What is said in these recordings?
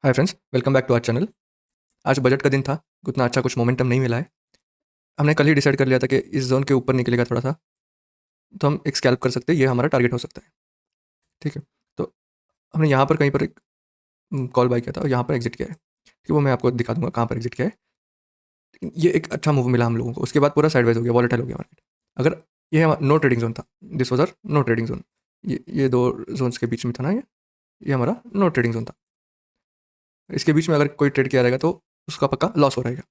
Hi friends, welcome back to our channel. आज budget का दिन था, उतना अच्छा कुछ मोमेंटम नहीं मिला है। हमने कल ही डिसाइड कर लिया था कि इस जोन के ऊपर निकलेगा थोड़ा सा, तो हम एक स्कैल्प कर सकते हैं, ये हमारा टारगेट हो सकता है। ठीक है, तो हमने यहाँ पर कहीं पर एक कॉल बाय किया था और यहाँ पर एग्जिट किया है। कि वो मैं आपको दिखा दूंगा कहाँ पर एग्जिट किया है। लेकिन ये एक अच्छा मूव मिला हम लोगों को, उसके बाद पूरा साइडवेज हो गया, वॉलेटाइल हो गया मार्केट। अगर ये नो ट्रेडिंग जोन था, this was our no trading zone. ये दो जोन्स के बीच में था ना, ये हमारा नो ट्रेडिंग जोन था। इसके बीच में अगर कोई ट्रेड किया रहेगा तो उसका पक्का लॉस हो रहेगा।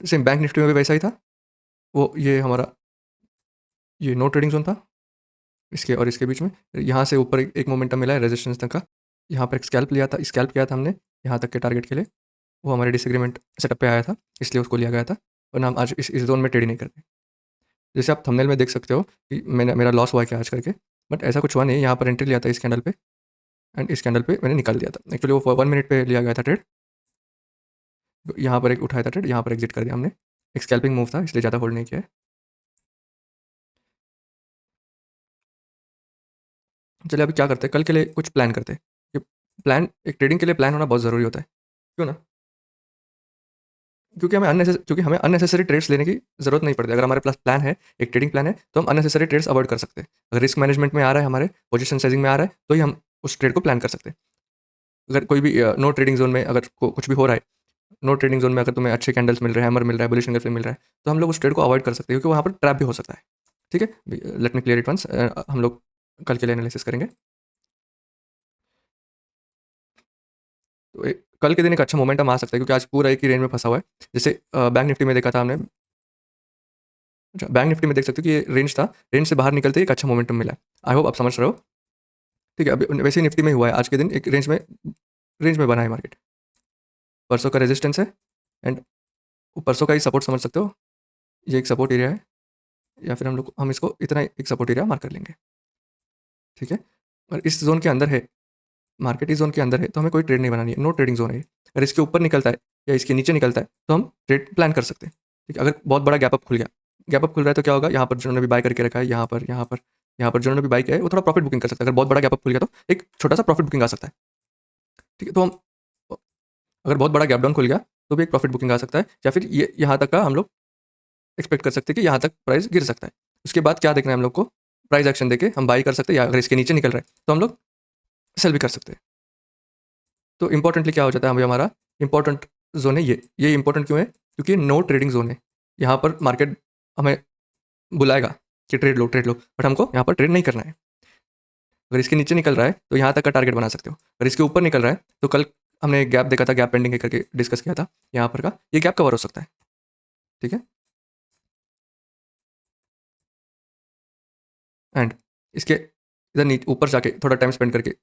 सेम बैंक निफ्टी में भी वैसा ही था। वो ये हमारा ये नो ट्रेडिंग जोन था, इसके और इसके बीच में। यहाँ से ऊपर एक मोमेंटम मिला है रेजिस्टेंस तक का। यहाँ पर एक स्कैल्प किया था हमने यहाँ तक के टारगेट के लिए। वो हमारे डिसएग्रीमेंट सेटअप पे आया था, इसलिए उसको लिया गया था, वरना हम आज इस जोन में ट्रेड ही नहीं करते। जैसे आप थंबनेल में देख सकते हो कि मैंने मेरा लॉस हुआ है क्या आज करके, बट ऐसा कुछ हुआ नहीं। यहाँ पर एंट्री लिया था इस कैंडल पे, एंड इस कैंडल पे मैंने निकाल दिया था। एक्चुअली वो 1 मिनट पे लिया गया था ट्रेड। यहाँ पर एक उठाया था ट्रेड, यहाँ पर एग्जिट कर दिया हमने। एक स्कैल्पिंग मूव था, इसलिए ज़्यादा होल्ड नहीं किया है। चलिए अभी क्या करते हैं, कल के लिए कुछ प्लान करते हैं। ये प्लान, एक ट्रेडिंग के लिए प्लान होना बहुत ज़रूरी होता है, क्यों ना? क्योंकि हमें अननेसेसरी ट्रेड्स लेने की ज़रूरत नहीं पड़ती। अगर हमारे पास प्लान है, एक ट्रेडिंग प्लान है, तो हम अननेसेसरी ट्रेड्स अवॉइड कर सकते हैं। अगर रिस्क मैनेजमेंट में आ रहा है, हमारे पोजीशन साइजिंग में आ रहा है, तो ही हम उस ट्रेड को प्लान कर सकते हैं। अगर कोई भी नो ट्रेडिंग जोन में अगर कुछ भी हो रहा है, नो ट्रेडिंग जोन में अगर तुम्हें अच्छे कैंडल्स मिल रहे हैं, हैमर मिल रहा है, बुलिश कैंडल मिल रहा है, तो हम लोग उस ट्रेड को अवॉइड कर सकते हैं, क्योंकि वहाँ पर ट्रैप भी हो सकता है। ठीक है, let me clear it once. हम लोग कल के लिए एनालिसिस करेंगे। तो कल के दिन एक अच्छा मोमेंटम आ सकता है, क्योंकि आज पूरा एक ही रेंज में फंसा हुआ है। जैसे बैंक निफ्टी में देखा था हमने। अच्छा, बैंक निफ्टी में देख सकते हो कि ये रेंज था, रेंज से बाहर निकलते ही एक अच्छा मोमेंटम मिला है। आई होप आप समझ रहे हो। ठीक है, अभी वैसे ही निफ्टी में हुआ है, आज के दिन एक रेंज में बना है मार्केट। परसों का रेजिस्टेंस है, एंड परसों का ही सपोर्ट समझ सकते हो। ये एक सपोर्ट एरिया है, या फिर हम इसको इतना एक सपोर्ट एरिया मार्क कर लेंगे। ठीक है, और इस जोन के अंदर है, मार्केट इस जोन के अंदर है, तो हमें कोई ट्रेड नहीं बनानी है, नो ट्रेडिंग जोन है। अगर इसके ऊपर निकलता है या इसके नीचे निकलता है, तो हम ट्रेड प्लान कर सकते हैं। ठीक है, अगर बहुत बड़ा गैप अप खुल गया, गैप अप खुल रहा है, तो क्या होगा, यहाँ पर जिन्होंने भी बाय करके रखा है, यहाँ पर जिन्होंने भी बाय किया है, वो थोड़ा प्रॉफिट बुकिंग कर सकता है। अगर बहुत बड़ा गैप अप खुल गया, तो एक छोटा सा प्रॉफिट बुकिंग आ सकता है। ठीक है, तो हम अगर बहुत बड़ा गैप डाउन खुल गया, तो भी एक प्रॉफिट बुकिंग आ सकता है, या फिर ये यहाँ तक का हम लोग एक्सपेक्ट कर सकते हैं कि यहाँ तक प्राइस गिर सकता है। उसके बाद क्या देखना है हम लोग को, प्राइस एक्शन देके हम बाई कर सकते हैं, या अगर इसके नीचे निकल रहा है, तो हम लोग सेल भी कर सकते हैं। तो इंपॉर्टेंटली क्या हो जाता है, अभी हमारा इंपॉर्टेंट जोन है ये इंपॉर्टेंट क्यों है, क्योंकि नो ट्रेडिंग जोन है। यहाँ पर मार्केट हमें बुलाएगा कि ट्रेड लो, बट हमको यहाँ पर ट्रेड नहीं करना है। अगर इसके नीचे निकल रहा है, तो यहाँ तक का टारगेट बना सकते हो। अगर इसके ऊपर निकल रहा है, तो कल हमने एक गैप देखा था, गैप पेंडिंग है करके डिस्कस किया था, यहाँ पर का ये गैप कवर हो सकता है। ठीक है, एंड इसके इधर नीचे ऊपर जाके थोड़ा टाइम स्पेंड करके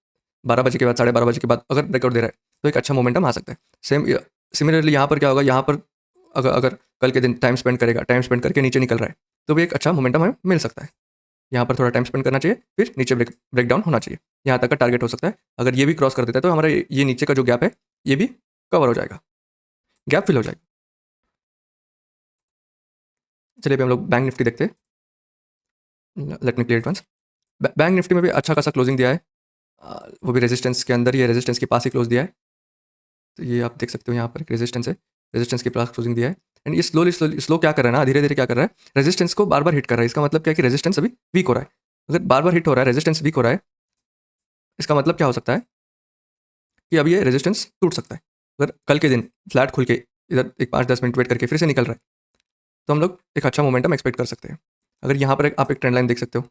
12 बजे के बाद, 12:30 बजे के बाद अगर ब्रेकआउट दे रहा है, तो एक अच्छा मोमेंटम आ सकता है। सेम सिमिलरली यहाँ पर क्या होगा, यहाँ पर अगर अगर कल के दिन टाइम स्पेंड करके नीचे निकल रहा है, तो भी एक अच्छा मोमेंटम हमें मिल सकता है। यहाँ पर थोड़ा टाइम स्पेंड करना चाहिए, फिर नीचे ब्रेक डाउन होना चाहिए, यहाँ तक का टारगेट हो सकता है। अगर ये भी क्रॉस कर देता है, तो हमारा ये नीचे का जो गैप है, ये भी कवर हो जाएगा, गैप फिल हो जाएगा। चलिए अभी हम लोग बैंक निफ्टी देखते हैं। Let me clear it once. Bank Nifty में भी अच्छा खासा क्लोजिंग दिया है। वो भी रेजिस्टेंस के अंदर ही है, रेजिस्टेंस के पास ही क्लोज दिया है। तो ये आप देख सकते हो, यहाँ पर एक रेजिस्टेंस है, रेजिस्टेंस के पास क्लोजिंग दिया है। एंड ये स्लो क्या कर रहा है ना, धीरे धीरे क्या कर रहा है, रेजिस्टेंस को बार बार हिट कर रहा है। इसका मतलब क्या है कि रेजिस्टेंस अभी वीक हो रहा है। अगर बार बार हिट हो रहा है, रेजिस्टेंस वीक हो रहा है, इसका मतलब क्या हो सकता है कि अब ये रेजिस्टेंस टूट सकता है। अगर कल के दिन फ्लैट खुल के इधर एक 5-10 मिनट वेट करके फिर से निकल रहा है, तो हम लोग एक अच्छा मोमेंटम एक्सपेक्ट कर सकते हैं। अगर यहाँ पर आप एक ट्रेंड लाइन देख सकते हो,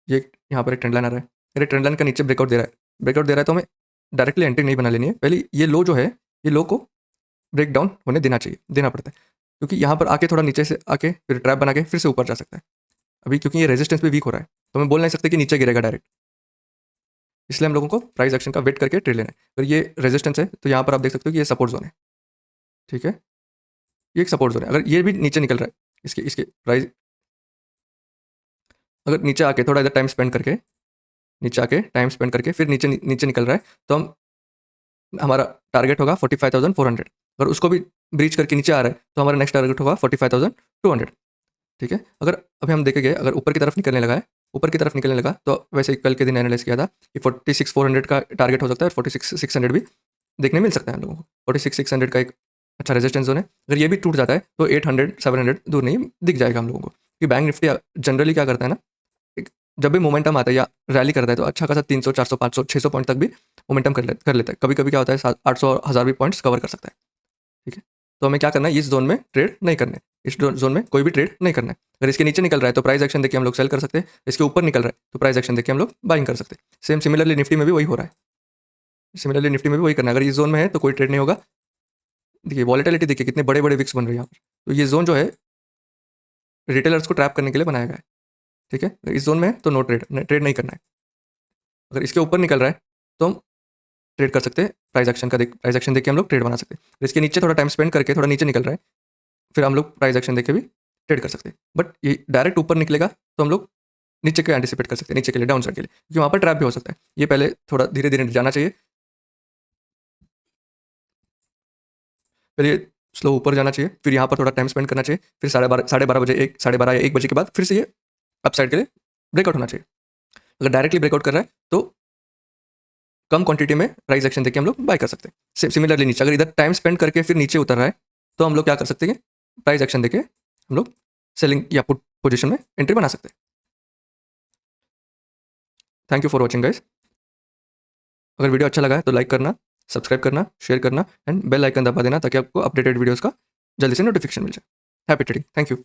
यहाँ पर एक ट्रेंड लाइन आ रहा है, अगर ट्रेंड लाइन का नीचे ब्रेकआउट दे रहा है, तो हमें डायरेक्टली एंट्री नहीं बना लेनी है। पहले ये लो जो है, ये लो को ब्रेक डाउन होने देना पड़ता है, क्योंकि यहाँ पर आके थोड़ा नीचे से आके फिर ट्रैप बना के फिर से ऊपर जा सकता है। अभी क्योंकि ये रेजिस्टेंस भी वीक हो रहा है, तो हम बोल नहीं सकते कि नीचे गिरेगा डायरेक्ट। इसलिए हम लोगों को प्राइस एक्शन का वेट करके ट्रेड लेना है। अगर ये रेजिस्टेंस है, तो यहाँ पर आप देख सकते हो कि ये सपोर्ट जोन है। ठीक है, ये एक सपोर्ट जोन है। अगर ये भी नीचे निकल रहा है, इसके इसके प्राइस अगर नीचे आके थोड़ा इधर टाइम स्पेंड करके फिर नीचे नीचे निकल रहा है, तो हमारा टारगेट होगा 45,400। अगर उसको भी ब्रीच करके नीचे आ रहा है, तो हमारा नेक्स्ट टारगेट होगा 45,200। ठीक है, अगर अभी हम देखेंगे, अगर ऊपर की तरफ निकलने लगा, तो वैसे ही कल के दिन एनालाइज किया था कि 46,400 का टारगेट हो सकता है, और 46,600 भी देखने मिल सकता है हम लोगों को। 46,600 का एक अच्छा रेजिस्टेंस जोन है। अगर ये भी टूट जाता है तो 800 700 दूर नहीं दिख जाएगा हम लोगों को। कि बैंक निफ्टी जनरली क्या करता है ना, एक जब भी मोमेंटम आता है या रैली करता है तो अच्छा खासा 300 400 500 600 पॉइंट तक भी मोमेंटम कर लेता है। कभी कभी क्या होता है 800 1000 भी पॉइंट्स कवर कर सकता है। ठीक है, तो हमें क्या करना है, इस जोन में ट्रेड नहीं करना है, इस जोन में कोई भी ट्रेड नहीं करना है। अगर इसके नीचे निकल रहा है तो प्राइस एक्शन देखिए हम लोग सेल कर सकते हैं, इसके ऊपर निकल रहा है तो प्राइस एक्शन देखिए हम लोग बाइंग कर सकते हैं। सेम सिमिलरली निफ्टी में भी वही हो रहा है, सिमिलरली निफ्टी में भी वही करना है। अगर इस जोन में है तो कोई ट्रेड नहीं होगा। देखिए वॉलेटिलिटी देखिए कितने बड़े बड़े विक्स बन रहे हैं यहाँ पर। तो ये जोन जो है रिटेलर्स को ट्रैप करने के लिए बनाया गया है। ठीक है, इस जोन में है तो नो ट्रेड, ट्रेड नहीं करना है। अगर इसके ऊपर निकल रहा है तो हम ट्रेड कर सकते हैं, प्राइस एक्शन देख के हम लोग ट्रेड बना सकते हैं। अगर इसके नीचे थोड़ा टाइम स्पेंड करके थोड़ा नीचे निकल रहा है फिर हम लोग प्राइस एक्शन देख के भी ट्रेड कर सकते हैं। बट ये डायरेक्ट ऊपर निकलेगा तो हम लोग नीचे के एंटिसिपेट कर सकते हैं, नीचे के लिए डाउन साइड के लिए, क्योंकि वहाँ पर ट्रैप भी हो सकता है। ये पहले थोड़ा धीरे धीरे जाना चाहिए, पहले स्लो ऊपर जाना चाहिए, फिर यहाँ पर थोड़ा टाइम स्पेंड करना चाहिए, फिर 12:30 बजे 12:30 या 1 बजे के बाद फिर से ये अप साइड के लिए ब्रेकआउट होना चाहिए। अगर डायरेक्टली ब्रेकआउट कर रहा है तो कम क्वांटिटी में प्राइस एक्शन देके हम लोग बाय कर सकते हैं। सिमिलरली नीचे अगर इधर टाइम स्पेंड करके फिर नीचे उतर रहा है तो हम लोग क्या कर सकते हैं, प्राइस एक्शन देके हम लोग सेलिंग या पुट पोजिशन में एंट्री बना सकते हैं। Thank you for watching guys. अगर वीडियो अच्छा लगा है तो लाइक करना, सब्सक्राइब करना, शेयर करना एंड बेल आइकन दबा देना ताकि आपको अपडेटेड वीडियोस का जल्दी से नोटिफिकेशन मिल जाए। Happy trading, thank you.